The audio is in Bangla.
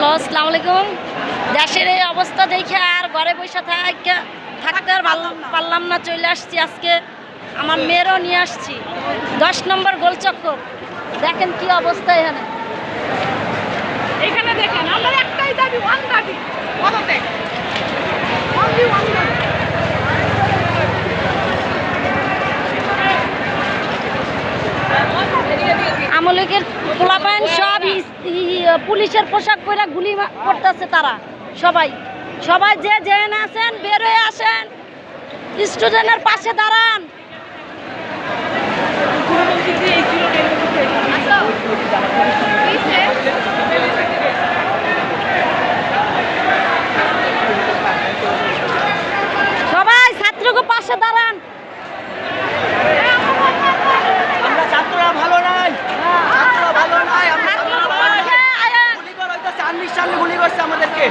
হ্যালো, আসসালামু আলাইকুম। দেশের এই অবস্থা দেখে আর ঘরে বসে থাকতে আর পারলাম না, চলে আসছি। আজকে আমার মেয়েরও নিয়ে আসছি 10 নম্বর গোলচক্কর। দেখেন কি অবস্থা এখানে। এখানে দেখেন, আমরা একটাই দাবি, ওয়ান দাবি, পদত্যাগ, অনলি ওয়ান দাবি। আমলিকের পোলাপাইন সব পুলিশের পোশাক পরে গুলি করতেছে তারা। সবাই যে যেখানে আছেন বের হয়ে আসেন, স্টুডেন্টের পাশে দাঁড়ান। সবাই ছাত্রকে পাশে দাঁড়ান। আমরা ছাত্ররা ভালো নাই, ছাত্ররা ভালো নাই, আমরা গুলি করছে আমাদেরকে।